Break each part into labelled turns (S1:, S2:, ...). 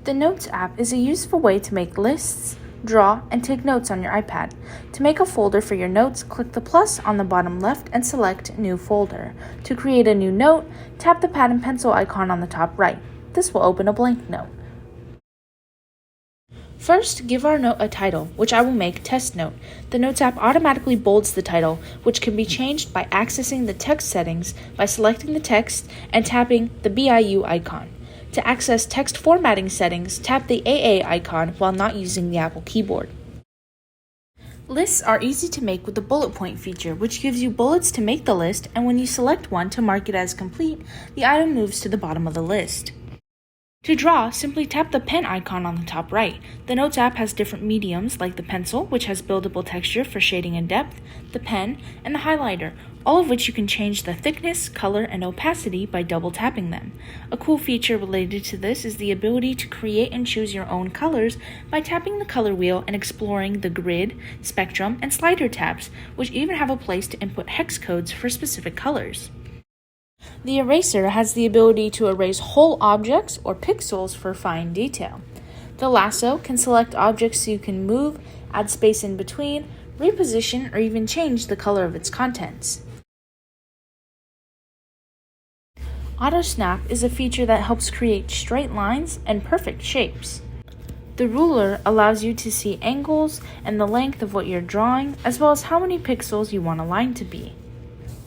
S1: The Notes app is a useful way to make lists, draw, and take notes on your iPad. To make a folder for your notes, click the plus on the bottom left and select New Folder. To create a new note, tap the pad and pencil icon on the top right. This will open a blank note. First, give our note a title, which I will make Test Note. The Notes app automatically bolds the title, which can be changed by accessing the text settings by selecting the text and tapping the BIU icon. To access text formatting settings, tap the AA icon while not using the Apple keyboard. Lists are easy to make with the bullet point feature, which gives you bullets to make the list, and when you select one to mark it as complete, the item moves to the bottom of the list. To draw, simply tap the pen icon on the top right. The Notes app has different mediums like the pencil, which has buildable texture for shading and depth, the pen, and the highlighter, all of which you can change the thickness, color, and opacity by double tapping them. A cool feature related to this is the ability to create and choose your own colors by tapping the color wheel and exploring the grid, spectrum, and slider tabs, which even have a place to input hex codes for specific colors. The eraser has the ability to erase whole objects or pixels for fine detail. The lasso can select objects so you can move, add space in between, reposition, or even change the color of its contents. Auto Snap is a feature that helps create straight lines and perfect shapes. The ruler allows you to see angles and the length of what you're drawing, as well as how many pixels you want a line to be.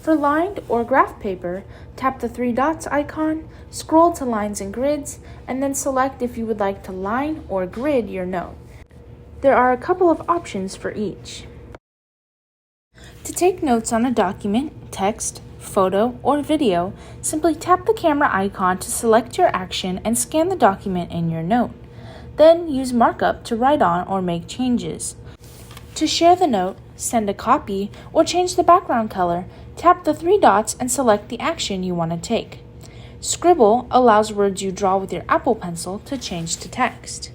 S1: For lined or graph paper, tap the three dots icon, scroll to Lines and Grids, and then select if you would like to line or grid your note. There are a couple of options for each. To take notes on a document, text, photo, or video, simply tap the camera icon to select your action and scan the document in your note. Then use markup to write on or make changes. To share the note, send a copy, or change the background color, tap the three dots and select the action you want to take. Scribble allows words you draw with your Apple Pencil to change to text.